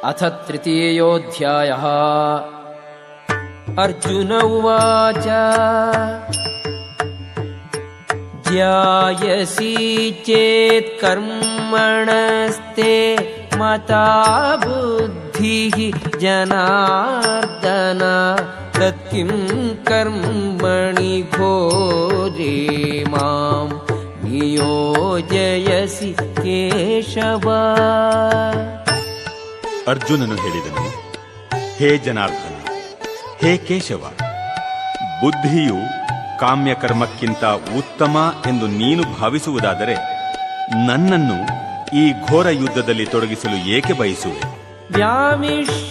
अथ तृतीयोऽध्यायः। अर्जुन उवाच ज्यायसि चेत् कर्मणस्ते मता बुद्धिः जनार्दन तत्किं कर्मणि घोरे मां नियोजयसि ಕೇಶವ. ಅರ್ಜುನನು ಹೇಳಿದನು, ಹೇ ಜನಾರ್ದನ, ಹೇ ಕೇಶವ, ಬುದ್ಧಿಯು ಕಾಮ್ಯಕರ್ಮಕ್ಕಿಂತ ಉತ್ತಮ ಎಂದು ನೀನು ಭಾವಿಸುವುದಾದರೆ ನನ್ನನ್ನು ಈ ಘೋರ ಯುದ್ಧದಲ್ಲಿ ತೊಡಗಿಸಲು ಏಕೆ ಬಯಸುವೆ? ವ್ಯಾಮಿಶ್ರೇಣೇವ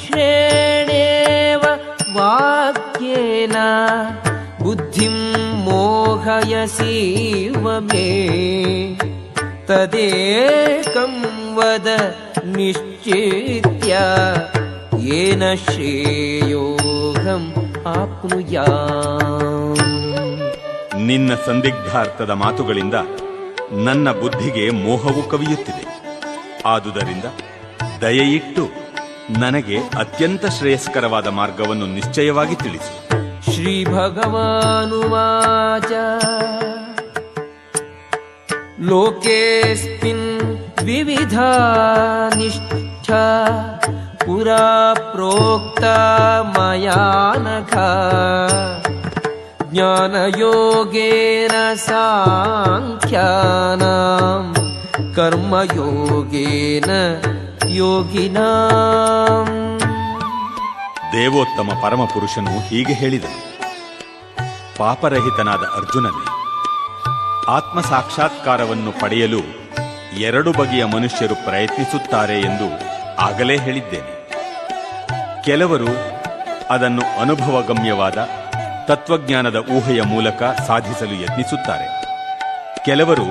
ವಾಕ್ಯೇನ ಬುದ್ಧಿಂ ಮೋಹಯಸೀವ ಮೇ ತದೇಕಂ ವದ ನಿಶ್ಚಿತ್ಯ ಯೇನ ಶ್ರೇಯೋಹಂ ಆಪ್ನುಯಾಮ್. ನಿನ್ನ ಸಂದಿಗ್ಧಾರ್ಥದ ಮಾತುಗಳಿಂದ ನನ್ನ ಬುದ್ಧಿಗೆ ಮೋಹವು ಕವಿಯುತ್ತಿದೆ. ಆದುದರಿಂದ ದಯೆಯಿಟ್ಟು ನನಗೆ ಅತ್ಯಂತ ಶ್ರೇಯಸ್ಕರವಾದ ಮಾರ್ಗವನ್ನು ನಿಶ್ಚಯವಾಗಿ ತಿಳಿಸು. ಶ್ರೀ ಭಗವಾನುವಾಚ ಲೋಕೇಸ್ಮಿನ್ ವಿವಿಧಾ ನಿಷ್ಠಾ ಪುರಾ ಪ್ರೋಕ್ತ ಮಯಾ ನಘ ಜ್ಞಾನಯೋಗೇನ ಸಾಂಖ್ಯಾನಾಂ ಕರ್ಮಯೋಗೇನ ಯೋಗಿನಾಂ. ದೇವೋತ್ತಮ ಪರಮಪುರುಷನು ಹೀಗೆ ಹೇಳಿದನು, ಪಾಪರಹಿತನಾದ ಅರ್ಜುನನೇ, ಆತ್ಮ ಸಾಕ್ಷಾತ್ಕಾರವನ್ನು ಪಡೆಯಲು 2 ಬಗೆಯ ಮನುಷ್ಯರು ಪ್ರಯತ್ನಿಸುತ್ತಾರೆ ಎಂದು ಆಗಲೇ ಹೇಳಿದ್ದೇನೆ. ಕೆಲವರು ಅದನ್ನು ಅನುಭವಗಮ್ಯವಾದ ತತ್ವಜ್ಞಾನದ ಊಹೆಯ ಮೂಲಕ ಸಾಧಿಸಲು ಯತ್ನಿಸುತ್ತಾರೆ. ಕೆಲವರು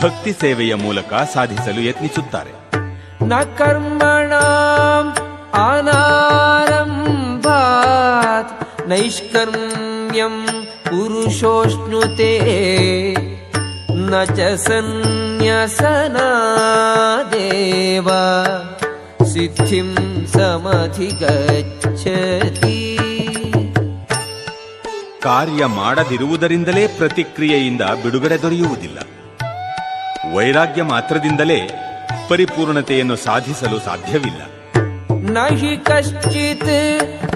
ಭಕ್ತಿ ಸೇವೆಯ ಮೂಲಕ ಸಾಧಿಸಲು ಯತ್ನಿಸುತ್ತಾರೆ. ನ ಕರ್ಮಣಾಂ ಅನಾರಂಭಾತ್ ನೈಷ್ಕರ್ಮ್ಯಂ ಪುರುಷೋಷ್ಣುತೆ ನ ಚ ಸನ್ಯಸನಾದೇವ ಸಿದ್ಧಿಂ ಸಮಧಿಗಚ್ಚತಿ. ಕಾರ್ಯ ಮಾಡದಿರುವುದರಿಂದಲೇ ಪ್ರತಿಕ್ರಿಯೆಯಿಂದ ಬಿಡುಗಡೆ ದೊರೆಯುವುದಿಲ್ಲ. ವೈರಾಗ್ಯ ಮಾತ್ರದಿಂದಲೇ ಪರಿಪೂರ್ಣತೆಯನ್ನು ಸಾಧಿಸಲು ಸಾಧ್ಯವಿಲ್ಲ. ನಹಿ ಕಶ್ಚಿತ್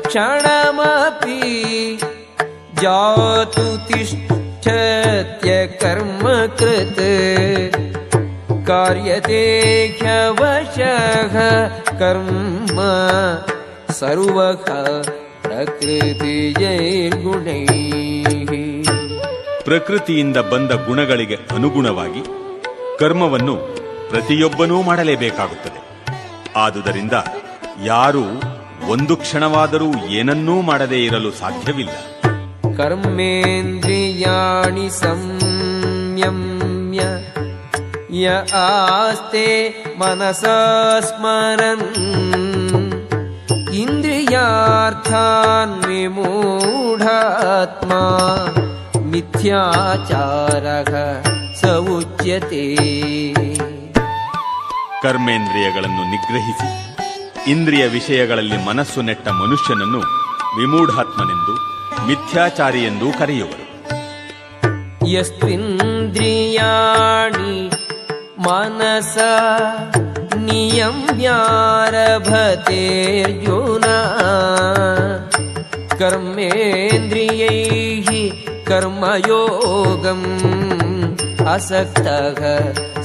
ಕ್ಷಣಮಪಿ ಜಾತು ತಿಷ್ಠತ್ಯ ಕರ್ಮ ಕೃತ್ ಕಾರ್ಯತೆ ಹ್ಯವಶಃ ಕರ್ಮ ಸರ್ವಃ ಪ್ರಕೃತಿಯೈರ್ಗುಣೈಃ. ಪ್ರಕೃತಿಯಿಂದ ಬಂದ ಗುಣಗಳಿಗೆ ಅನುಗುಣವಾಗಿ ಕರ್ಮವನ್ನು ಪ್ರತಿಯೊಬ್ಬನೂ ಮಾಡಲೇಬೇಕಾಗುತ್ತದೆ. ಆದುದರಿಂದ ಯಾರೂ ಒಂದು ಕ್ಷಣವಾದರೂ ಏನನ್ನೂ ಮಾಡದೇ ಇರಲು ಸಾಧ್ಯವಿಲ್ಲ. ಕರ್ಮೇಂದ್ರಿಯಾಣಿ ಸಂಯಮ್ಯ ಯ ಆಸ್ತೆ ಮನಸಾ ಸ್ಮರನ್ ಇಂದ್ರಿಯಾರ್ಥಾನ್ ವಿಮೂಢಾತ್ಮ ಮಿಥ್ಯಾಚಾರಃ ಸ ಉಚ್ಯತೆ. ಕರ್ಮೇಂದ್ರಿಯಗಳನ್ನು ನಿಗ್ರಹಿಸಿ ಇಂದ್ರಿಯ ವಿಷಯಗಳಲ್ಲಿ ಮನಸ್ಸು ನೆಟ್ಟ ಮನುಷ್ಯನನ್ನು ವಿಮೂಢಾತ್ಮನೆಂದು ಮಿಥ್ಯಾಚಾರಿ ಎಂದೂ ಕರೆಯುವರು. ಯಸ್ತ್ವಿಂದ್ರಿಯಾಣಿ ಮನಸ ನಿಯಮ್ಯಾರಭತೆ ಅರ್ಜುನ ಕರ್ಮೇಂದ್ರಿಯೈಃ ಕರ್ಮಯೋಗಂ ಅಸಕ್ತಃ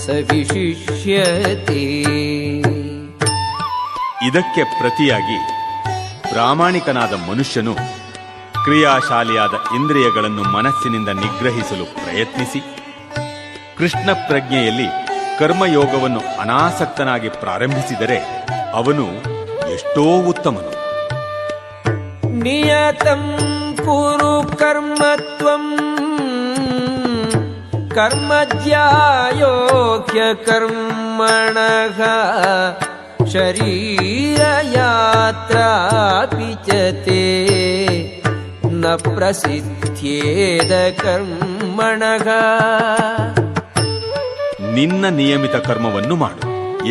ಸ ವಿಶಿಷ್ಯತೆ. ಇದಕ್ಕೆ ಪ್ರತಿಯಾಗಿ ಪ್ರಾಮಾಣಿಕನಾದ ಮನುಷ್ಯನು ಕ್ರಿಯಾಶಾಲಿಯಾದ ಇಂದ್ರಿಯಗಳನ್ನು ಮನಸ್ಸಿನಿಂದ ನಿಗ್ರಹಿಸಲು ಪ್ರಯತ್ನಿಸಿ ಕೃಷ್ಣ ಪ್ರಜ್ಞೆಯಲ್ಲಿ ಕರ್ಮಯೋಗವನ್ನು ಅನಾಸಕ್ತನಾಗಿ ಪ್ರಾರಂಭಿಸಿದರೆ ಅವನು ಎಷ್ಟೋ ಉತ್ತಮನು. ನಿಯತಂ ಕುರು ಕರ್ಮತ್ವಂ ಕರ್ಮಜ್ಯಾಯೋಗ್ಯ ಕರ್ಮಣಃ ಶರೀರಯಾತ್ರಾಪಿ ಚ ತೇ ನ ಪ್ರಸಿದ್ಧೇದ ಕರ್ಮಣಃ. ನಿನ್ನ ನಿಯಮಿತ ಕರ್ಮವನ್ನು ಮಾಡು,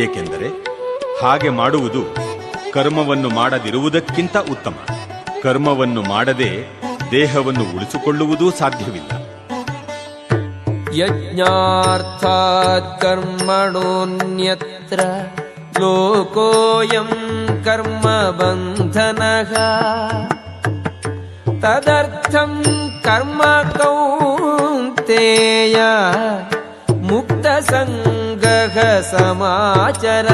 ಏಕೆಂದರೆ ಹಾಗೆ ಮಾಡುವುದು ಕರ್ಮವನ್ನು ಮಾಡದಿರುವುದಕ್ಕಿಂತ ಉತ್ತಮ. ಕರ್ಮವನ್ನು ಮಾಡದೆ ದೇಹವನ್ನು ಉಳಿಸಿಕೊಳ್ಳುವುದೂ ಸಾಧ್ಯವಿಲ್ಲ. ಯಜ್ಞಾರ್ಥಾತ್ ಕರ್ಮಣೋನ್ಯತ್ರ ಲೋಕೋಯಂ ಕರ್ಮ ಬಂಧನಃ ತದರ್ಥಂ ಕರ್ಮ ಕೌಂತೇಯ ಮುಕ್ತ ಸಂಗಃ ಸಮಾಚರ.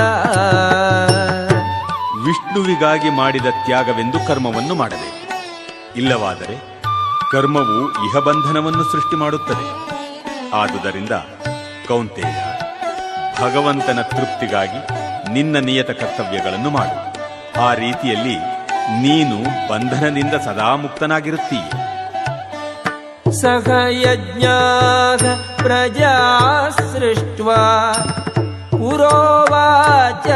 ವಿಷ್ಣುವಿಗಾಗಿ ಮಾಡಿದ ತ್ಯಾಗವೆಂದು ಕರ್ಮವನ್ನು ಮಾಡಬೇಕು. ಇಲ್ಲವಾದರೆ ಕರ್ಮವು ಇಹಬಂಧನವನ್ನು ಸೃಷ್ಟಿ ಮಾಡುತ್ತದೆ. ಆದುದರಿಂದ ಕೌಂತೇಯ, ಭಗವಂತನ ತೃಪ್ತಿಗಾಗಿ ನಿನ್ನ ನಿಯತ ಕರ್ತವ್ಯಗಳನ್ನು ಮಾಡು. ಆ ರೀತಿಯಲ್ಲಿ ನೀನು ಬಂಧನದಿಂದ ಸದಾ ಮುಕ್ತನಾಗಿರುತ್ತೀಯ. ಸಹ ಯಜ್ಞಾಃ ಪ್ರಜಾ ಸೃಷ್ಟ್ವಾ ಪುರೋವಾಚ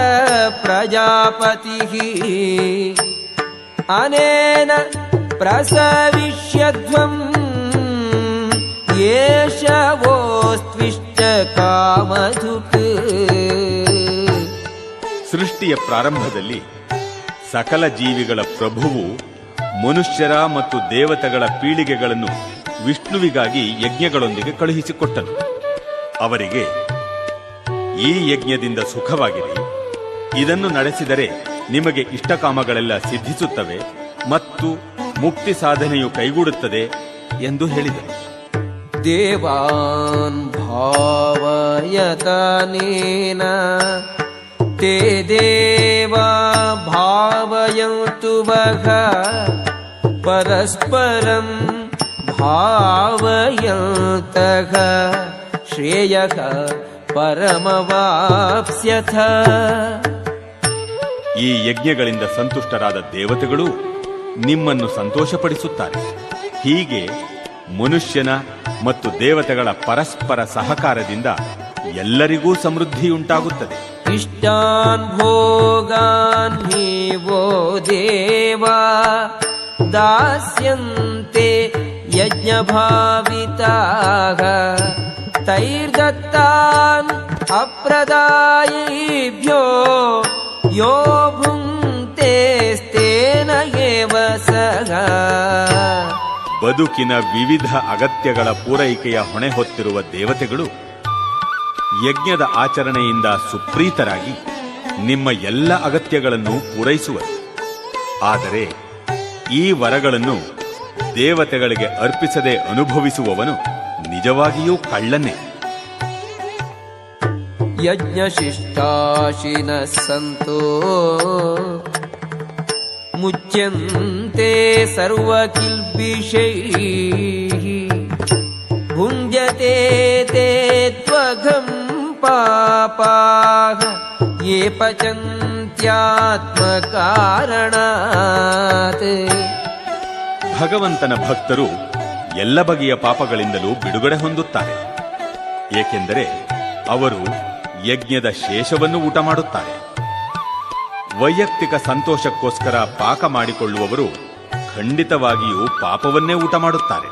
ಪ್ರಜಾಪತಿಃ ಅನೇನ ಪ್ರಸವಿಷ್ಯಧ್ವಂ ಯೇಷ ವೋಸ್ತ್ವಿಷ್ಟ ಕಾಮಧುಕ್. ಸೃಷ್ಟಿಯ ಪ್ರಾರಂಭದಲ್ಲಿ ಸಕಲ ಜೀವಿಗಳ ಪ್ರಭುವು ಮನುಷ್ಯರ ಮತ್ತು ದೇವತೆಗಳ ಪೀಳಿಗೆಗಳನ್ನು ವಿಷ್ಣುವಿಗಾಗಿ ಯಜ್ಞಗಳೊಂದಿಗೆ ಕಳುಹಿಸಿಕೊಟ್ಟನು. ಅವರಿಗೆ, ಈ ಯಜ್ಞದಿಂದ ಸುಖವಾಗಿರಿ, ಇದನ್ನು ನಡೆಸಿದರೆ ನಿಮಗೆ ಇಷ್ಟಕಾಮಗಳೆಲ್ಲ ಸಿದ್ಧಿಸುತ್ತವೆ ಮತ್ತು ಮುಕ್ತಿ ಸಾಧನೆಯು ಕೈಗೂಡುತ್ತದೆ ಎಂದು ಹೇಳಿದರು. ದೇವಾನ್ ಭಾವಯತನೇನ ತೇ ದೇವಾ ಭಾವಯಂತು ವಃ ಪರಸ್ಪರಂ ಭಾವಯಂತಃ ಶ್ರೇಯಃ ಪರಮವಾಪ್ಸ್ಯಥ. ಈ ಯಜ್ಞಗಳಿಂದ ಸಂತುಷ್ಟರಾದ ದೇವತೆಗಳು ನಿಮ್ಮನ್ನು ಸಂತೋಷಪಡಿಸುತ್ತಾರೆ. ಹೀಗೆ ಮನುಷ್ಯನ ಮತ್ತು ದೇವತೆಗಳ ಪರಸ್ಪರ ಸಹಕಾರದಿಂದ ಎಲ್ಲರಿಗೂ ಸಮೃದ್ಧಿಯುಂಟಾಗುತ್ತದೆ. ಇಷ್ಟಾನ್ ಭೋಗಾನ್ ಹೀವೋ ದೇವಾ ದಾಸ್ಯಂತೆ ಯಜ್ಞಭಾವಿತಾಃ ತೈರ್ದತ್ತಾನ್ ಅಪ್ರದಾಯೇಭ್ಯೋ ಯೋ ಭುಂಕ್ತೇಸ್ತೇನ ಏವ ಸಃ. ಬದುಕಿನ ವಿವಿಧ ಅಗತ್ಯಗಳ ಪೂರೈಕೆಯ ಹೊಣೆ ಹೊತ್ತಿರುವ ದೇವತೆಗಳು ಯಜ್ಞದ ಆಚರಣೆಯಿಂದ ಸುಪ್ರೀತರಾಗಿ ನಿಮ್ಮ ಎಲ್ಲ ಅಗತ್ಯಗಳನ್ನು ಪೂರೈಸುವರು. ಆದರೆ ಈ ವರಗಳನ್ನು ದೇವತೆಗಳಿಗೆ ಅರ್ಪಿಸದೆ ಅನುಭವಿಸುವವನು ನಿಜವಾಗಿಯೂ ಕಳ್ಳನೇ. ಯಜ್ಞಶಿಷ್ಟಾಶಿನಃ ಸಂತೋ ಮುಚ್ಯಂತೆ ಸರ್ವಕಿಲ್ಬಿಷೈಃ ಭುಂಜತೆ ತೇ ತ್ವಘಂ ಪಾಪಾಃ ಯೇ ಪಚಂತ್ಯಾತ್ಮಕಾರಣಾತ್. ಭಗವಂತನ ಭಕ್ತರು ಎಲ್ಲ ಬಗೆಯ ಪಾಪಗಳಿಂದಲೂ ಬಿಡುಗಡೆ ಹೊಂದುತ್ತಾರೆ, ಏಕೆಂದರೆ ಅವರು ಯಜ್ಞದ ಶೇಷವನ್ನು ಊಟ ಮಾಡುತ್ತಾರೆ. ವೈಯಕ್ತಿಕ ಸಂತೋಷಕ್ಕೋಸ್ಕರ ಪಾಕ ಮಾಡಿಕೊಳ್ಳುವವರು ಖಂಡಿತವಾಗಿಯೂ ಪಾಪವನ್ನೇ ಊಟ ಮಾಡುತ್ತಾರೆ.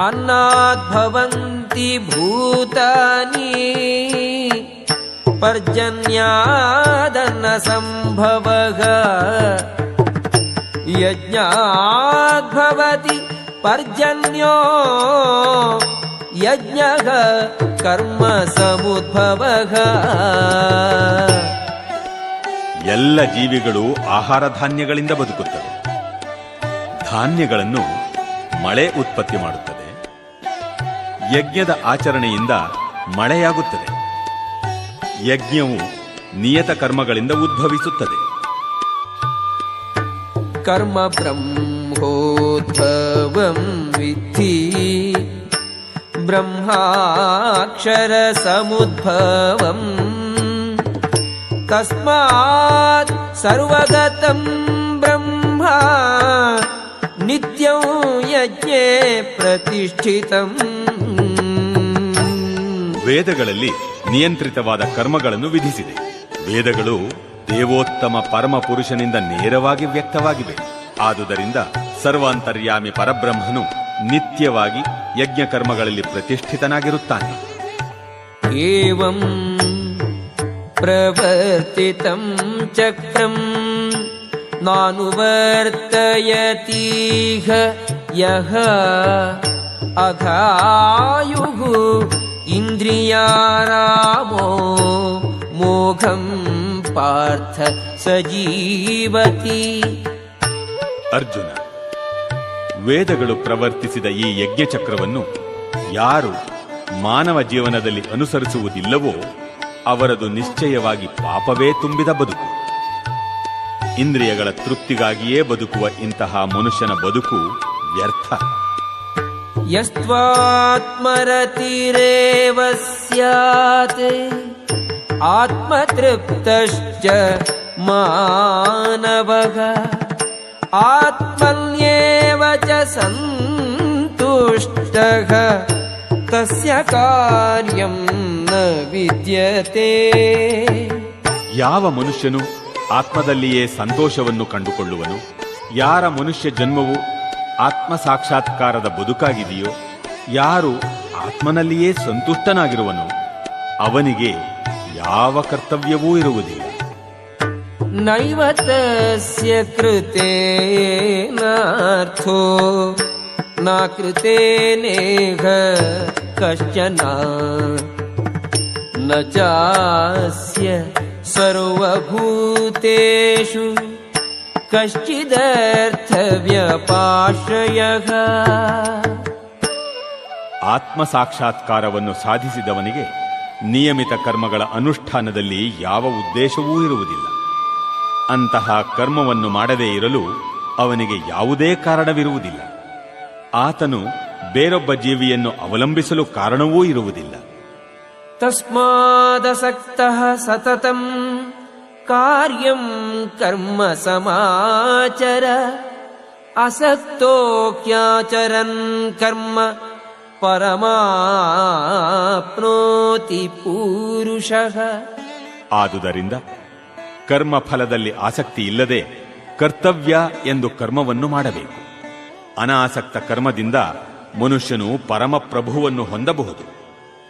ಅನ್ನದ್ಭವಂತಿ ಭೂತಾನಿ ಪರ್ಜನ್ಯಾದನ್ನ ಸಂಭವಃ ಯಜ್ಞಾದ್ಭವತಿ ಪರ್ಜನ್ಯೋ ಯಜ್ಞಃ ಕರ್ಮ ಸಮುದ್ಭವಃ. ಎಲ್ಲ ಜೀವಿಗಳು ಆಹಾರ ಧಾನ್ಯಗಳಿಂದ ಬದುಕುತ್ತವೆ. ಧಾನ್ಯಗಳನ್ನು ಮಳೆ ಉತ್ಪತ್ತಿ ಮಾಡುತ್ತದೆ. ಯಜ್ಞದ ಆಚರಣೆಯಿಂದ ಮಳೆಯಾಗುತ್ತದೆ. ಯಜ್ಞವು ನಿಯತ ಕರ್ಮಗಳಿಂದ ಉದ್ಭವಿಸುತ್ತದೆ. ಕರ್ಮ ಬ್ರಹ್ಮೋದ್ಭವಂ ವಿದ್ಧಿ ಬ್ರಹ್ಮಾಕ್ಷರ ಸಮುದ್ಭವಂ ತಸ್ಮಾತ್ ಸರ್ವಗತಂ ಬ್ರಹ್ಮ ನಿತ್ಯಂ ಯಜ್ಞೇ ಪ್ರತಿಷ್ಠಿತಂ. ವೇದಗಳಲ್ಲಿ ನಿಯಂತ್ರಿತವಾದ ಕರ್ಮಗಳನ್ನು ವಿಧಿಸಿದೆ. ವೇದಗಳು ದೇವೋತ್ತಮ ಪರಮ ಪುರುಷನಿಂದ ನೇರವಾಗಿ ವ್ಯಕ್ತವಾಗಿವೆ. ಆದುದರಿಂದ ಸರ್ವಾಂತರ್ಯಾಮಿ ಪರಬ್ರಹ್ಮನು ನಿತ್ಯವಾಗಿ ಯಜ್ಞ ಕರ್ಮಗಳಲ್ಲಿ ಪ್ರತಿಷ್ಠಿತನಾಗಿರುತ್ತಾನೆ. ಏವಂ ಪ್ರವರ್ತಿತಂ ಚಕ್ರಂ ನಾನುವರ್ತಯತೀಹ ಯಹ ಅಘಾಯುಃ ಇಂದ್ರಿಯಾರಾಮೋ ಮೋಘಂ ಪಾರ್ಥ ಸಜೀವತಿ. ಅರ್ಜುನ, ವೇದಗಳು ಪ್ರವರ್ತಿಸಿದ ಈ ಯಜ್ಞಚಕ್ರವನ್ನು ಯಾರು ಮಾನವ ಜೀವನದಲ್ಲಿ ಅನುಸರಿಸುವುದಿಲ್ಲವೋ ಅವರದು ನಿಶ್ಚಯವಾಗಿ ಪಾಪವೇ ತುಂಬಿದ ಬದುಕು. ಇಂದ್ರಿಯಗಳ ತೃಪ್ತಿಗಾಗಿಯೇ ಬದುಕುವ ಇಂತಹ ಮನುಷ್ಯನ ಬದುಕು ವ್ಯರ್ಥ. ಯಸ್ತ್ವಾತ್ಮರತಿರೇವ ಸ್ಯಾತ್ ಆತ್ಮತೃಪ್ತಶ್ಚ ಮಾನವಃ ಆತ್ಮನ್ಯೇವ ಚ ಸಂತುಷ್ಟಃ ತಸ್ಯ ಕಾರ್ಯಂ ನ ವಿದ್ಯತೆ. ಯಾವ ಮನುಷ್ಯನು ಆತ್ಮದಲ್ಲಿಯೇ ಸಂತೋಷವನ್ನು ಕಂಡುಕೊಳ್ಳುವನು, ಯಾರ ಮನುಷ್ಯ ಜನ್ಮವು ಆತ್ಮ ಸಾಕ್ಷಾತ್ಕಾರದ ಬದುಕಾಗಿದೆಯೋ, ಯಾರು ಆತ್ಮನಲ್ಲಿಯೇ ಸಂತುಷ್ಟನಾಗಿರುವನೋ ಅವನಿಗೆ ಯಾವ ಕರ್ತವ್ಯವೂ ಇರುವುದಿಲ್ಲ. ನೈವ ತಸ್ಯ ಕೃತೇನಾರ್ಥೋ ನ ಕೃತೇನೇಹ ಕಶ್ಚನ ನ ಚಾಸ್ಯ ಸರ್ವಭೂತೇಷು ಕಶ್ಚಿದರ್ಥವ್ಯಪಾಶ್ರಯಃ. ಆತ್ಮ ಸಾಕ್ಷಾತ್ಕಾರವನ್ನು ಸಾಧಿಸಿದವನಿಗೆ ನಿಯಮಿತ ಕರ್ಮಗಳ ಅನುಷ್ಠಾನದಲ್ಲಿ ಯಾವ ಉದ್ದೇಶವೂ ಇರುವುದಿಲ್ಲ. ಅಂತಹ ಕರ್ಮವನ್ನು ಮಾಡದೇ ಇರಲು ಅವನಿಗೆ ಯಾವುದೇ ಕಾರಣವಿರುವುದಿಲ್ಲ. ಆತನು ಬೇರೊಬ್ಬ ಜೀವಿಯನ್ನು ಅವಲಂಬಿಸಲು ಕಾರಣವೂ ಇರುವುದಿಲ್ಲ. ತಸ್ಮಾದಸಕ್ತಃ ಸತತಂ ಕಾರ್ಯಂ ಕರ್ಮ ಸಮಾಚರ ಅಸಕ್ತೋ ಹ್ಯಾಚರನ್ ಕರ್ಮ ಪರಮಾಪ್ನೋತಿ ಪೂರುಷಃ. ಆದುದರಿಂದ ಕರ್ಮ ಫಲದಲ್ಲಿ ಆಸಕ್ತಿ ಇಲ್ಲದೆ ಕರ್ತವ್ಯ ಎಂದು ಕರ್ಮವನ್ನು ಮಾಡಬೇಕು. ಅನಾಸಕ್ತ ಕರ್ಮದಿಂದ ಮನುಷ್ಯನು ಪರಮಪ್ರಭುವನ್ನು ಹೊಂದಬಹುದು.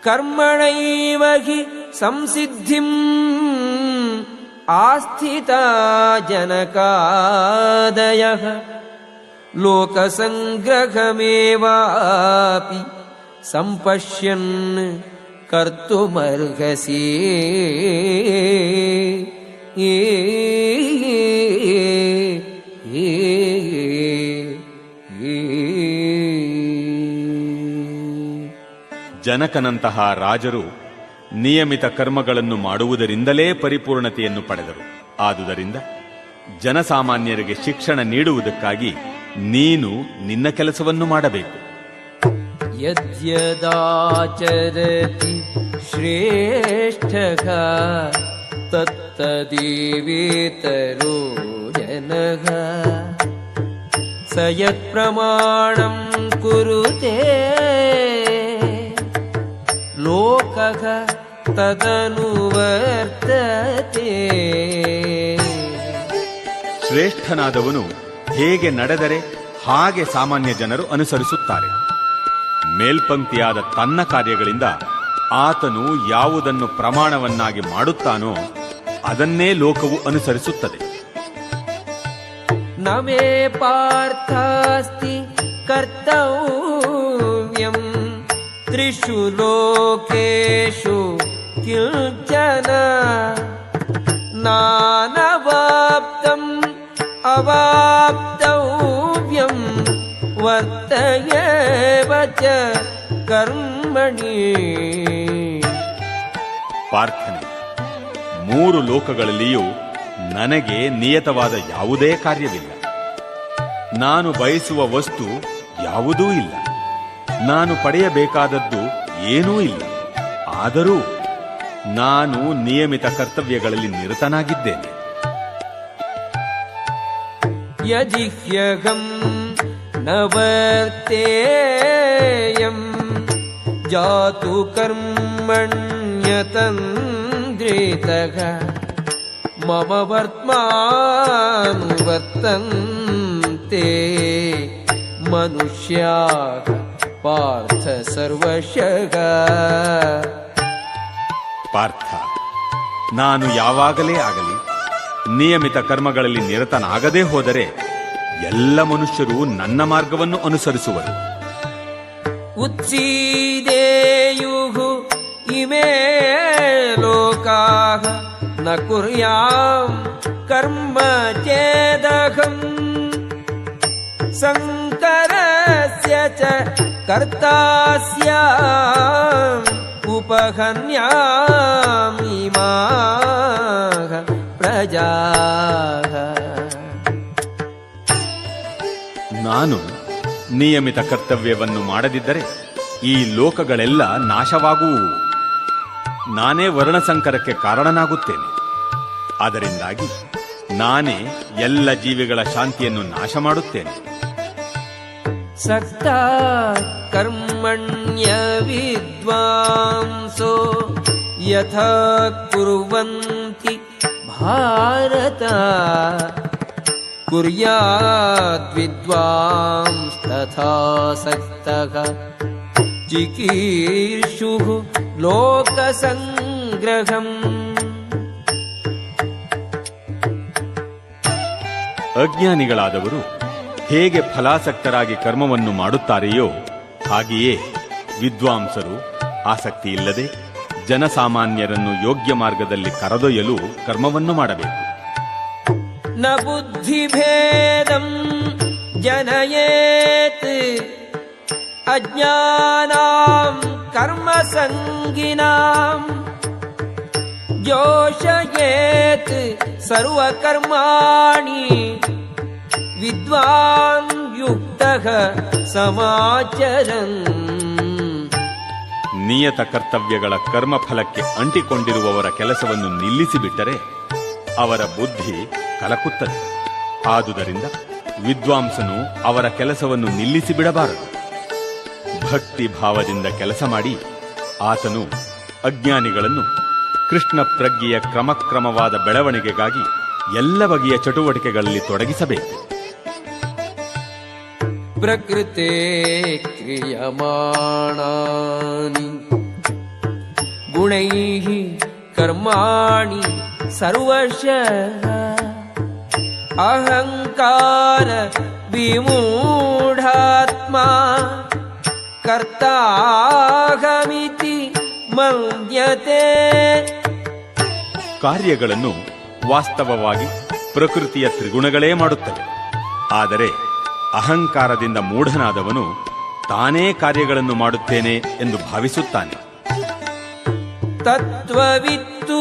ಕರ್ಮಣೈವ ಹಿ ಸಂಸಿದ್ಧಿಂ ಆಸ್ಥಿತಾ ಜನಕಾದಯಃ ಲೋಕಸಂಗ್ರಹಮೇವಾಪಿ ಸಂಪಶ್ಯನ್ ಕರ್ತುಮರ್ಹಸಿ. ಜನಕನಂತಹ ರಾಜರು ನಿಯಮಿತ ಕರ್ಮಗಳನ್ನು ಮಾಡುವುದರಿಂದಲೇ ಪರಿಪೂರ್ಣತೆಯನ್ನು ಪಡೆದರು. ಆದುದರಿಂದ ಜನಸಾಮಾನ್ಯರಿಗೆ ಶಿಕ್ಷಣ ನೀಡುವುದಕ್ಕಾಗಿ ನೀನು ನಿನ್ನ ಕೆಲಸವನ್ನು ಮಾಡಬೇಕು. ಯದ್ಯದಾಚರತಿ ಶ್ರೇಷ್ಠಃ ತತ್ತದೇವೇತರೋ ಜನಃ ಸ ಯತ್ಪ್ರಮಾಣಂ ಕುರುತೆ ಲೋಕಃ ತದನುವರ್ತತೆ. ಶ್ರೇಷ್ಠನಾದವನು ಹೇಗೆ ನಡೆದರೆ ಹಾಗೆ ಸಾಮಾನ್ಯ ಜನರು ಅನುಸರಿಸುತ್ತಾರೆ. ಮೇಲ್ಪಂಕ್ತಿಯಾದ ತನ್ನ ಕಾರ್ಯಗಳಿಂದ ಆತನು ಯಾವುದನ್ನು ಪ್ರಮಾಣವನ್ನಾಗಿ ಮಾಡುತ್ತಾನೋ ಅದನ್ನೇ ಲೋಕವು ಅನುಸರಿಸುತ್ತದೆ. ನ ಮೇ ಪಾರ್ಥಾಸ್ತಿ ಕರ್ತವ್ಯಂ ತ್ರಿಷು ಲೋಕೇಷು ಕಿಂಚನ ನಾನವಾಪ್ತಂ ಅವಾಪ್ತವ್ಯಂ ವರ್ತಯೇವ ಚ ಕರ್ಮಣಿ. ಪಾರ್ಥನೆ, 3 ಲೋಕಗಳಲ್ಲಿಯೂ ನನಗೆ ನಿಯತವಾದ ಯಾವುದೇ ಕಾರ್ಯವಿಲ್ಲ. ನಾನು ಬಯಸುವ ವಸ್ತು ಯಾವುದೂ ಇಲ್ಲ. ನಾನು ಪಡೆಯಬೇಕಾದದ್ದು ಏನೂ ಇಲ್ಲ. ಆದರೂ ನಾನು ನಿಯಮಿತ ಕರ್ತವ್ಯಗಳಲ್ಲಿ ನಿರತನಾಗಿದ್ದೇನೆ. ಯಜಿಹ್ಯಹಂ ನ ವರ್ತೇಯಂ ಜಾತು ಕರ್ಮಣ್ಯತಂದ್ರಿತಃ ಮಮ ವರ್ತ್ಮಾನುವರ್ತಂತೆ ಮನುಷ್ಯಾಃ ಪಾರ್ಥ ಸರ್ವಶಃ. ಪಾರ್ಥ, ನಾನು ಯಾವಾಗಲೇ ಆಗಲಿ ನಿಯಮಿತ ಕರ್ಮಗಳಲ್ಲಿ ನಿರತನಾಗದೇ ಹೋದರೆ ಎಲ್ಲ ಮನುಷ್ಯರು ನನ್ನ ಮಾರ್ಗವನ್ನು ಅನುಸರಿಸುವರು. ಉತ್ಸೀದೇಯುಃ ಇಮೇ ಲೋಕಾಃ ನ ಕುರ್ಯಾಂ ಕರ್ಮ ಚೇದಹಂ ಸಂಕರಸ್ಯ ಚ ಕರ್ತಾಸ್ಯಾಂ ಉಪಹನ್ಯಾಂ ಇಮಾಃ ಪ್ರಜಾಃ. ನಾನು ನಿಯಮಿತ ಕರ್ತವ್ಯವನ್ನು ಮಾಡದಿದ್ದರೆ ಈ ಲೋಕಗಳೆಲ್ಲ ನಾಶವಾಗುವುವು. ನಾನೇ ವರ್ಣಸಂಕರಕ್ಕೆ ಕಾರಣನಾಗುತ್ತೇನೆ. ಅದರಿಂದಾಗಿ ನಾನೇ ಎಲ್ಲ ಜೀವಿಗಳ ಶಾಂತಿಯನ್ನು ನಾಶ ಮಾಡುತ್ತೇನೆ. ಸಕ್ತ ಕರ್ಮಣ್ಯ ವಿದ್ವಾಂಸೋ ಯಥಾ ಕುರ್ವಂತಿ ಭಾರತ ಕುರ್ಯಾದ್ ವಿದ್ವಾಂಸ್ತಥಾ ಸಕ್ತಃ ಚಿಕೀರ್ಷುಃ ಲೋಕಸಂಗ್ರಹಂ. ಅಜ್ಞಾನಿಗಳಾದವರು ಹೇಗೆ ಫಲಾಸಕ್ತರಾಗಿ ಕರ್ಮವನ್ನು ಮಾಡುತ್ತಾರೆಯೋ ಹಾಗೆಯೇ ವಿದ್ವಾಂಸರು ಆಸಕ್ತಿಯಿಲ್ಲದೆ ಜನಸಾಮಾನ್ಯರನ್ನು ಯೋಗ್ಯ ಮಾರ್ಗದಲ್ಲಿ ಕರೆದೊಯ್ಯಲು ಕರ್ಮವನ್ನು ಮಾಡಬೇಕು. ನ ಬುದ್ಧಿಭೇದಂ ಜನಯೇತ್ ಅಜ್ಞಾನಾಂ ಕರ್ಮಸಂಗಿನಾಂ ಜೋಷಯೇತ್ ಸರ್ವಕರ್ಮಾಣಿ ವಿದ್ವಾನ್ ಯುಕ್ತಃ ಸಮಾಚರನ್. ನಿಯತ ಕರ್ತವ್ಯಗಳ ಕರ್ಮಫಲಕ್ಕೆ ಅಂಟಿಕೊಂಡಿರುವವರ ಕೆಲಸವನ್ನು ನಿಲ್ಲಿಸಿಬಿಟ್ಟರೆ ಅವರ ಬುದ್ಧಿ ಕಲಕುತ್ತದೆ. ಆದುದರಿಂದ ವಿದ್ವಾಂಸನು ಅವರ ಕೆಲಸವನ್ನು ನಿಲ್ಲಿಸಿಬಿಡಬಾರದು. ಭಕ್ತಿ ಭಾವದಿಂದ ಕೆಲಸ ಮಾಡಿ ಆತನು ಅಜ್ಞಾನಿಗಳನ್ನು ಕೃಷ್ಣ ಪ್ರಜ್ಞೆಯ ಕ್ರಮಕ್ರಮವಾದ ಬೆಳವಣಿಗೆಗಾಗಿ ಎಲ್ಲ ಬಗೆಯ ಚಟುವಟಿಕೆಗಳಲ್ಲಿ ತೊಡಗಿಸಬೇಕು. ಪ್ರಕೃತೆ ಕ್ರಿಯಮಾಣಾನಿ ಗುಣೈಃ ಕರ್ಮಾಣಿ ಸರ್ವಶಃ ಅಹಂಕಾರ ವಿಮೂಢಾತ್ಮ ಕರ್ತಾಹಮಿತಿ ಮನ್ಯತೆ. ಕಾರ್ಯಗಳನ್ನು ವಾಸ್ತವವಾಗಿ ಪ್ರಕೃತಿಯ ತ್ರಿಗುಣಗಳೇ ಮಾಡುತ್ತವೆ. ಆದರೆ ಅಹಂಕಾರದಿಂದ ಮೂಢನಾದವನು ತಾನೇ ಕಾರ್ಯಗಳನ್ನು ಮಾಡುತ್ತೇನೆ ಎಂದು ಭಾವಿಸುತ್ತಾನೆ. ತತ್ವವಿತ್ತು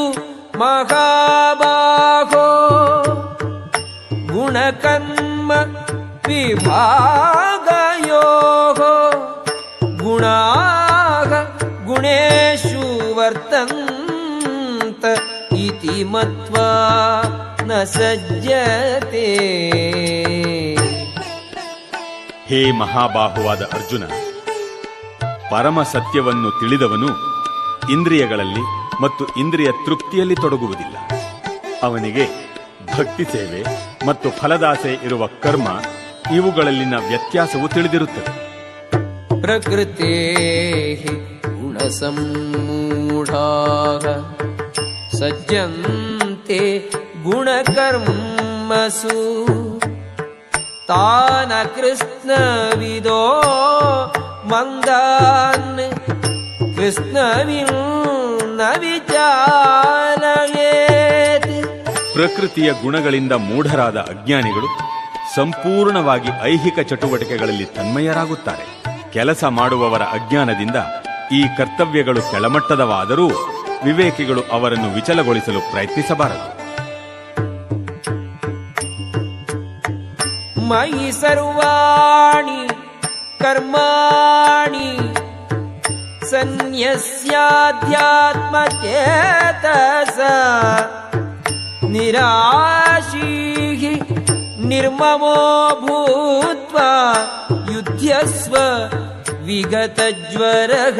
ಮಹಾಬಾಹೋ ಗುಣಕರ್ಮ ವಿಭಾಗಯೋಃ ಗುಣಾಃ ಗುಣೇಷು ವರ್ತಂತ ಇತಿ ಮತ್ವಾ ನ ಸಜ್ಜತೆ. ಹೇ ಮಹಾಬಾಹುವಾದ ಅರ್ಜುನ, ಪರಮ ಸತ್ಯವನ್ನು ತಿಳಿದವನು ಇಂದ್ರಿಯಗಳಲ್ಲಿ ಮತ್ತು ಇಂದ್ರಿಯ ತೃಪ್ತಿಯಲ್ಲಿ ತೊಡಗುವುದಿಲ್ಲ. ಅವನಿಗೆ ಭಕ್ತಿ ಸೇವೆ ಮತ್ತು ಫಲದಾಸೆ ಇರುವ ಕರ್ಮ ಇವುಗಳಲ್ಲಿನ ವ್ಯತ್ಯಾಸವು ತಿಳಿದಿರುತ್ತದೆ. ಪ್ರಕೃತೆ ಗುಣಸಮ್ಮೂಢಾಃ ಸಜ್ಜಂತೆ ಗುಣಕರ್ಮಸು ತಾನ ಕೃಷ್ಣವಿದೋ ಮಂದಾನ್ ಕೃಷ್ಣವಿನ್ನ ವಿಚಾರಯೇತ್. ಪ್ರಕೃತಿಯ ಗುಣಗಳಿಂದ ಮೂಢರಾದ ಅಜ್ಞಾನಿಗಳು ಸಂಪೂರ್ಣವಾಗಿ ಐಹಿಕ ಚಟುವಟಿಕೆಗಳಲ್ಲಿ ತನ್ಮಯರಾಗುತ್ತಾರೆ. ಕೆಲಸ ಮಾಡುವವರ ಅಜ್ಞಾನದಿಂದ ಈ ಕರ್ತವ್ಯಗಳು ಕೆಳಮಟ್ಟದವಾದರೂ ವಿವೇಕಿಗಳು ಅವರನ್ನು ವಿಚಲಗೊಳಿಸಲು ಪ್ರಯತ್ನಿಸಬಾರದು. ಮಯಿ ಸರ್ವಾಣಿ ಕರ್ಮಾಣಿ ಸನ್ಯಸ್ಯಾಧ್ಯಾತ್ಮಚೇತಸ ನಿರಾಶೀಃ ನಿರ್ಮಮೋ ಭೂತ್ವಾ ಯುಧ್ಯಸ್ವ ವಿಗತಜ್ವರಃ.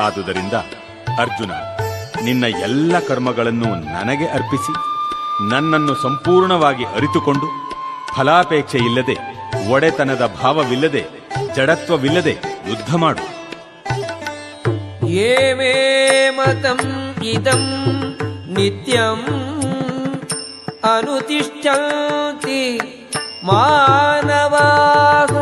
ಆದುದರಿಂದ ಅರ್ಜುನ, ನಿನ್ನ ಎಲ್ಲ ಕರ್ಮಗಳನ್ನು ನನಗೆ ಅರ್ಪಿಸಿ ನನ್ನನ್ನು ಸಂಪೂರ್ಣವಾಗಿ ಅರಿತುಕೊಂಡು ಫಲಾಪೇಕ್ಷೆ ಇಲ್ಲದೆ, ಒಡೆತನದ ಭಾವವಿಲ್ಲದೆ, ಜಡತ್ವವಿಲ್ಲದೆ ಯುದ್ಧ ಮಾಡು. ये मे मतम् इदम् नित्यम् अनुतिष्ठन्ति मानवाः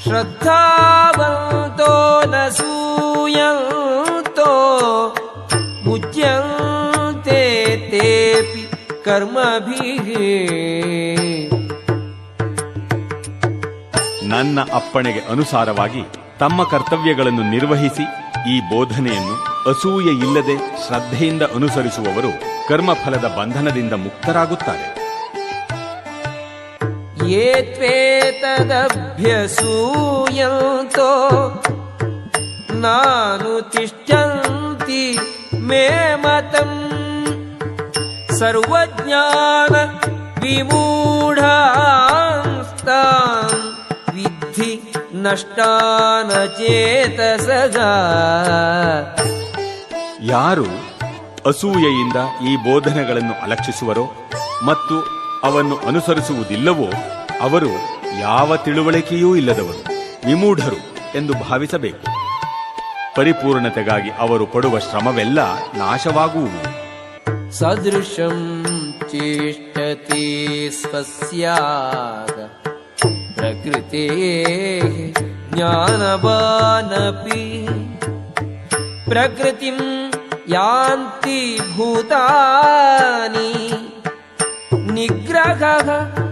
श्रद्धावन्तो न सूयन्तो मुच्यन्ते तेऽपि कर्मभिः. ನನ್ನ ಅಪ್ಪಣೆಗೆ ಅನುಸಾರವಾಗಿ ತಮ್ಮ ಕರ್ತವ್ಯಗಳನ್ನು ನಿರ್ವಹಿಸಿ ಈ ಬೋಧನೆಯನ್ನು ಅಸೂಯೆ ಇಲ್ಲದೆ ಶ್ರದ್ಧೆಯಿಂದ ಅನುಸರಿಸುವವರು ಕರ್ಮಫಲದ ಬಂಧನದಿಂದ ಮುಕ್ತರಾಗುತ್ತಾರೆ. ಯೇ ತ್ವೇತದಭ್ಯಸೂಯಂತೋ ನಾನುತಿಷ್ಠಂತಿ ಮೇ ಮತಂ ಸರ್ವಜ್ಞಾನ ವಿಮೂಢಾಂಸ್ತಾನ್ ವಿದ್ಧಿ ನಷ್ಟಾನ ಚೇತಸಗಾ. ಯಾರು ಅಸೂಯೆಯಿಂದ ಈ ಬೋಧನೆಗಳನ್ನು ಅಲಕ್ಷಿಸುವರೋ ಮತ್ತು ಅವನ್ನು ಅನುಸರಿಸುವುದಿಲ್ಲವೋ ಅವರು ಯಾವ ತಿಳುವಳಿಕೆಯೂ ಇಲ್ಲದವರು, ವಿಮೂಢರು ಎಂದು ಭಾವಿಸಬೇಕು. ಪರಿಪೂರ್ಣತೆಗಾಗಿ ಅವರು ಪಡುವ ಶ್ರಮವೆಲ್ಲ ನಾಶವಾಗುವುದು. ಸದೃಶಂ ಚೇಷ್ಟತೆ ಸ್ವಸ್ಯಾಗ ಪ್ರಕೃತೇಃ ಜ್ಞಾನವಾನಪಿ ಪ್ರಕೃತಿಂ ಯಾಂತಿ ಭೂತಾನಿ ನಿಗ್ರಹಃ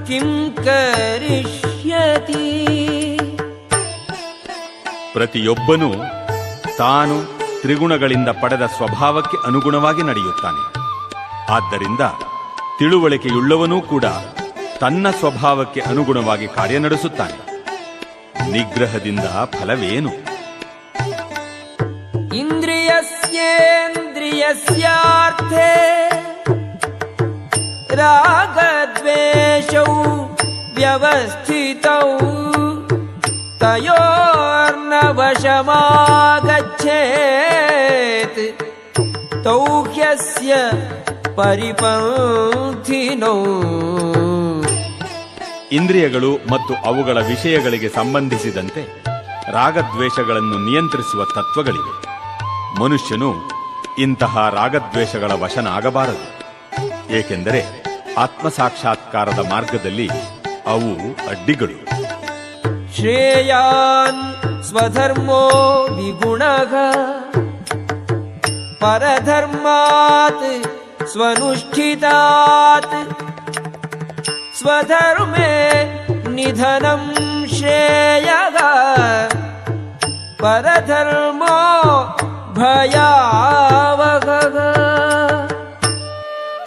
ಕಿಂ ಕರಿಷ್ಯತಿ. ಪ್ರತಿಯೊಬ್ಬನೂ ತಾನು ತ್ರಿಗುಣಗಳಿಂದ ಪಡೆದ ಸ್ವಭಾವಕ್ಕೆ ಅನುಗುಣವಾಗಿ ನಡೆಯುತ್ತಾನೆ. ಆದ್ದರಿಂದ ತಿಳುವಳಿಕೆಯುಳ್ಳವನೂ ಕೂಡ ತನ್ನ ಸ್ವಭಾವಕ್ಕೆ ಅನುಗುಣವಾಗಿ ಕಾರ್ಯನಡೆಸುತ್ತಾನೆ. ನಿಗ್ರಹದಿಂದ ಫಲವೇನು? ಇಂದ್ರಿಯಸ್ಯೇಂದ್ರಿಯಸ್ಯಾರ್ಥೇ ರಾಗದ್ವೇಷೌ ವ್ಯವಸ್ಥಿತೌ ತಯೋರ್ನ ವಶಮಾಗಚ್ಚೇತ್ ತೌ ಹ್ಯಸ್ಯ ಪರಿಪಂಥಿನೌ. ಇಂದ್ರಿಯಗಳು ಮತ್ತು ಅವುಗಳ ವಿಷಯಗಳಿಗೆ ಸಂಬಂಧಿಸಿದಂತೆ ರಾಗದ್ವೇಷಗಳನ್ನು ನಿಯಂತ್ರಿಸುವ ತತ್ವಗಳಿವೆ. ಮನುಷ್ಯನು ಇಂತಹ ರಾಗದ್ವೇಷಗಳ ವಶನಾಗಬಾರದು, ಏಕೆಂದರೆ ಆತ್ಮಸಾಕ್ಷಾತ್ಕಾರದ ಮಾರ್ಗದಲ್ಲಿ ಅವು ಅಡ್ಡಿಗಳು. ಶ್ರೇಯಾನ್ ಸ್ವಧರ್ಮೋ ವಿಗುಣಃ ಪರಧರ್ಮಾತ್ ಸ್ವನುಷ್ಠಿತಾತ್ ಸ್ವಧರ್ಮೇ ನಿಧನಂ ಶ್ರೇಯಃ ಪರಧರ್ಮೋ ಭಯಾವಹಃ.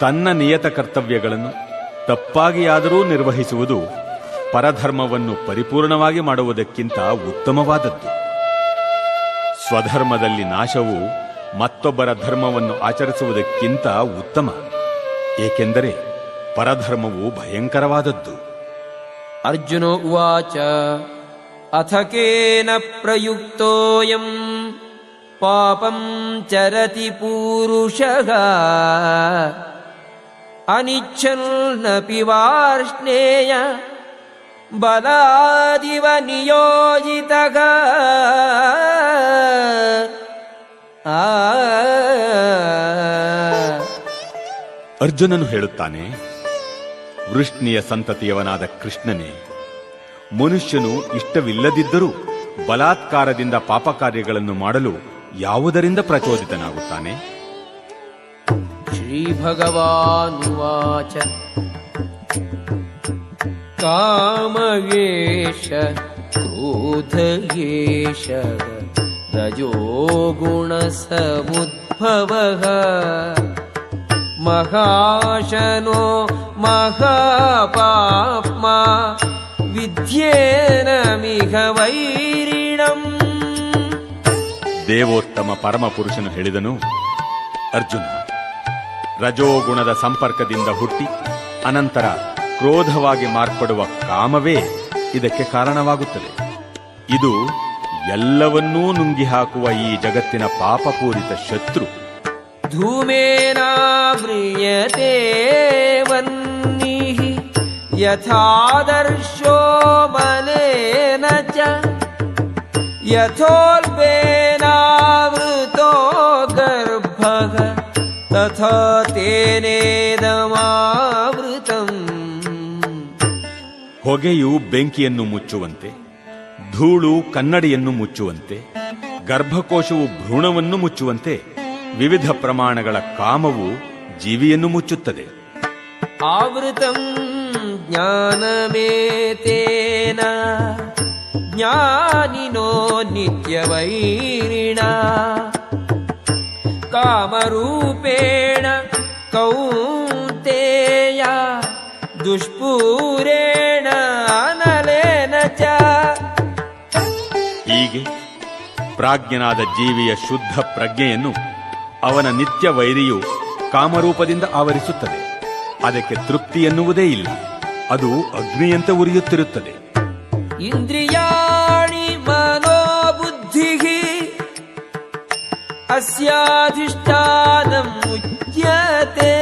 ತನ್ನ ನಿಯತ ಕರ್ತವ್ಯಗಳನ್ನು ತಪ್ಪಾಗಿಯಾದರೂ ನಿರ್ವಹಿಸುವುದು ಪರಧರ್ಮವನ್ನು ಪರಿಪೂರ್ಣವಾಗಿ ಮಾಡುವುದಕ್ಕಿಂತ ಉತ್ತಮವಾದದ್ದು. ಸ್ವಧರ್ಮದಲ್ಲಿ ನಾಶವು ಮತ್ತೊಬ್ಬರ ಧರ್ಮವನ್ನು ಆಚರಿಸುವುದಕ್ಕಿಂತ ಉತ್ತಮ, ಏಕೆಂದರೆ ಪರಧರ್ಮವು ಭಯಂಕರವಾದದ್ದು. ಅರ್ಜುನ ಉವಾಚ ಅಥ ಕೇನ ಪ್ರಯುಕ್ತೋಯಂ ಪಾಪಂ ಚರತಿ ಪೂರುಷಃ ಅನಿಚ್ಛನ್ನಪಿ ವಾರ್ಷ್ಣೇಯ ಬಲಾದಿವ ನಿಯೋಜಿತಃ. ಅರ್ಜುನನು ಹೇಳುತ್ತಾನೆ, ವೃಷ್ಣಿಯ ಸಂತತಿಯವನಾದ ಕೃಷ್ಣನೇ, ಮನುಷ್ಯನು ಇಷ್ಟವಿಲ್ಲದಿದ್ದರೂ ಬಲಾತ್ಕಾರದಿಂದ ಪಾಪ ಕಾರ್ಯಗಳನ್ನು ಮಾಡಲು ಯಾವುದರಿಂದ ಪ್ರಚೋದಿತನಾಗುತ್ತಾನೆ? ಶ್ರೀ ಭಗವಾನುವಾಚ ಕಾಮಯೇಷ ಕ್ರೋಧಯೇಷ ರಜೋಗುಣ ಸಮುದ್ಭವಃ ಮಹಾಶನೋ ಮಹಾಪಾಪ್ಮಾ ವಿದ್ಯೇನಮಿಹ ವೈರಿಣಂ. ದೇವೋತ್ತಮ ಪರಮಪುರುಷನು ಹೇಳಿದನು, ಅರ್ಜುನ, ರಜೋಗುಣದ ಸಂಪರ್ಕದಿಂದ ಹುಟ್ಟಿ ಅನಂತರ ಕ್ರೋಧವಾಗಿ ಮಾರ್ಪಡುವ ಕಾಮವೇ ಇದಕ್ಕೆ ಕಾರಣವಾಗುತ್ತದೆ. ಇದು ಎಲ್ಲವನ್ನೂ ನುಂಗಿ ಹಾಕುವ ಈ ಜಗತ್ತಿನ ಪಾಪಪೂರಿತ ಶತ್ರು. ಧೂಮೇನಾವ್ರಿಯತೆ ವನ್ನಿಃ ಯಥಾದರ್ಶೋ ಮಲೇನ ಚ ಯಥೋಲ್ಬೇನಾವೃತ ತಥಾ ತೇನೇದಮಾವೃತಂ. ಹೊಗೆಯು ಬೆಂಕಿಯನ್ನು ಮುಚ್ಚುವಂತೆ, ಧೂಳು ಕನ್ನಡಿಯನ್ನು ಮುಚ್ಚುವಂತೆ, ಗರ್ಭಕೋಶವು ಭ್ರೂಣವನ್ನು ಮುಚ್ಚುವಂತೆ ವಿವಿಧ ಪ್ರಮಾಣಗಳ ಕಾಮವು ಜೀವಿಯನ್ನು ಮುಚ್ಚುತ್ತದೆ. ಆವೃತಂ ಜ್ಞಾನಮೇತೇನ ಜ್ಞಾನಿನೋ ನಿತ್ಯವೈರಿಣ ಕಾಮರೂಪೇಣ ಕೌಂತೇಯ ದುಷ್ಪೂರೇಣ ಅನಲೇನ ಚ. ಹೀಗೆ ಪ್ರಾಜ್ಞನಾದ ಜೀವಿಯ ಶುದ್ಧ ಪ್ರಜ್ಞೆಯನ್ನು ಅವನ ನಿತ್ಯ ವೈರಿಯು ಕಾಮರೂಪದಿಂದ ಆವರಿಸುತ್ತದೆ. ಅದಕ್ಕೆ ತೃಪ್ತಿ ಎನ್ನುವುದೇ ಇಲ್ಲ, ಅದು ಅಗ್ನಿಯಂತೆ ಉರಿಯುತ್ತಿರುತ್ತದೆ. ಇಂದ್ರಿಯಾಣಿ ಮನೋಬುದ್ಧಿಃ ಅಸ್ಯಾಧಿಷ್ಠಾನಂ ಮುಚ್ಯತೆ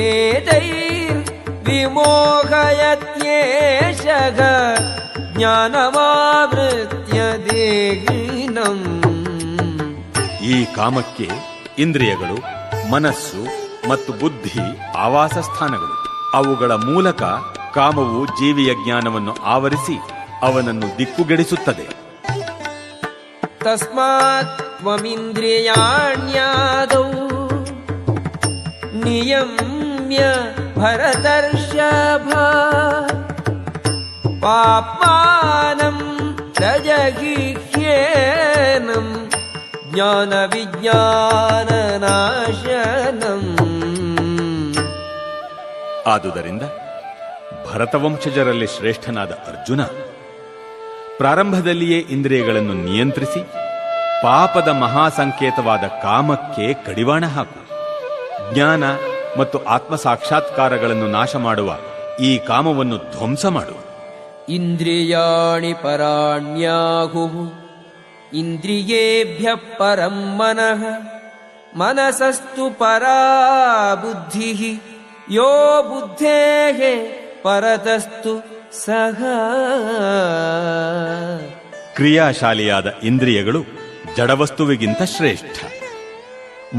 ಏತೈರ್ವಿಮೋಹಯತ್ಯೇಷಃ ಜ್ಞಾನಮಾವೃತ್ಯ ದೇಹಿನಂ. ಈ ಕಾಮಕ್ಕೆ ಇಂದ್ರಿಯಗಳು, ಮನಸ್ಸು ಮತ್ತು ಬುದ್ಧಿ ಆವಾಸ ಸ್ಥಾನಗಳು. ಅವುಗಳ ಮೂಲಕ ಕಾಮವು ಜೀವಿಯ ಜ್ಞಾನವನ್ನು ಆವರಿಸಿ ಅವನನ್ನು ದಿಕ್ಕುಗೆಡಿಸುತ್ತದೆ. ತಸ್ಮಾತ್ ತ್ವಮಿಂದ್ರಿಯಾಣ್ಯಾದೌ ನಿಯಮ್ಯ ಭರತರ್ಷಭ ಪಾಪ್ಮಾನಂ ರಜಗಿಹ್ಯೇನಂ ಜ್ಞಾನ ವಿಜ್ಞಾನ ನಾಶನಂ. ಆದುದರಿಂದ ಭರತವಂಶಜರಲ್ಲಿ ಶ್ರೇಷ್ಠನಾದ ಅರ್ಜುನ ಪ್ರಾರಂಭದಲ್ಲಿಯೇ ಇಂದ್ರಿಯಗಳನ್ನು ನಿಯಂತ್ರಿಸಿ ಪಾಪದ ಮಹಾಸಂಕೇತವಾದ ಕಾಮಕ್ಕೆ ಕಡಿವಾಣ ಹಾಕು. ಜ್ಞಾನ ಮತ್ತು ಆತ್ಮ ಸಾಕ್ಷಾತ್ಕಾರಗಳನ್ನು ನಾಶ ಮಾಡುವ ಈ ಕಾಮವನ್ನು ಧ್ವಂಸ ಮಾಡು. ಇಂದ್ರಿಯಾಣಿ ಪರಾಣ್ಯಾಹುಃ ಇಂದ್ರಿಯೇಭ್ಯಃ ಪರಂ ಮನಃ ಮನಸಸ್ತು ಪರಾ ಬುದ್ಧಿಃ ಯೋ ಬುದ್ಧೇಃ ಪರತಸ್ತು ಸಹ. ಕ್ರಿಯಾಶಾಲಿಯಾದ ಇಂದ್ರಿಯಗಳು ಜಡವಸ್ತುವಿಗಿಂತ ಶ್ರೇಷ್ಠ,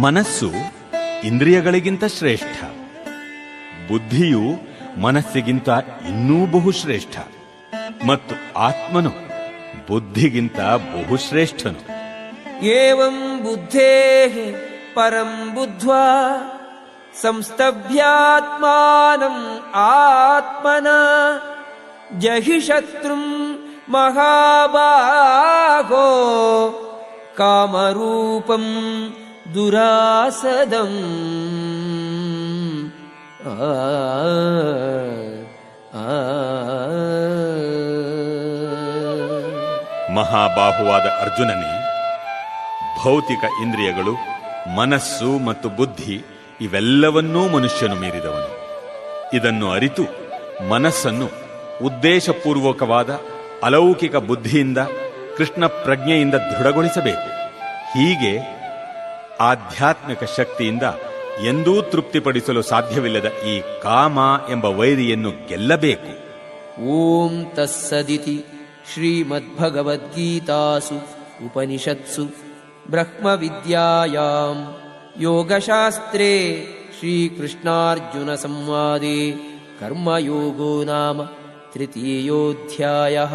ಮನಸ್ಸು ಇಂದ್ರಿಯಗಳಿಗಿಂತ ಶ್ರೇಷ್ಠ, ಬುದ್ಧಿಯು ಮನಸ್ಸಿಗಿಂತ ಇನ್ನೂ ಬಹುಶ್ರೇಷ್ಠ ಮತ್ತು ಆತ್ಮನು ಬುದ್ಧಿಗಿಂತ ಬಹುಶ್ರೇಷ್ಠನು. ಏವಂ ಬುದ್ಧೇಃ ಪರಂ ಬುದ್ಧ್ವಾ ಸಂಸ್ತಭ್ಯಾತ್ಮಾನಂ ಆತ್ಮನಾ ಜಹಿ ಶತ್ರುಂ ಮಹಾಬಾಹೋ ಕಾಮರೂಪಂ ದುರಾಸದಂ. ಮಹಾಬಾಹುವಾದ ಅರ್ಜುನನೇ, ಭೌತಿಕ ಇಂದ್ರಿಯಗಳು, ಮನಸ್ಸು ಮತ್ತು ಬುದ್ಧಿ ಇವೆಲ್ಲವನ್ನೂ ಮನುಷ್ಯನು ಮೀರಿದವನು. ಇದನ್ನು ಅರಿತು ಮನಸ್ಸನ್ನು ಉದ್ದೇಶಪೂರ್ವಕವಾದ ಅಲೌಕಿಕ ಬುದ್ಧಿಯಿಂದ, ಕೃಷ್ಣ ಪ್ರಜ್ಞೆಯಿಂದ ದೃಢಗೊಳಿಸಬೇಕು. ಹೀಗೆ ಆಧ್ಯಾತ್ಮಿಕ ಶಕ್ತಿಯಿಂದ ಎಂದೂ ತೃಪ್ತಿಪಡಿಸಲು ಸಾಧ್ಯವಿಲ್ಲದ ಈ ಕಾಮ ಎಂಬ ವೈರಿಯನ್ನು ಗೆಲ್ಲಬೇಕು. ಓಂ ತಸ್ಸದಿತಿ ಶ್ರೀಮದ್ಭಗವದ್ಗೀತಾಸು ಉಪನಿಷತ್ಸು ಬ್ರಹ್ಮವಿದ್ಯಾಯಾಂ ಯೋಗಶಾಸ್ತ್ರೇ ಶ್ರೀಕೃಷ್ಣಾರ್ಜುನ ಸಂವಾದೇ ಕರ್ಮಯೋಗೋ ನಾಮ ತೃತೀಯೋಧ್ಯಾಯಃ.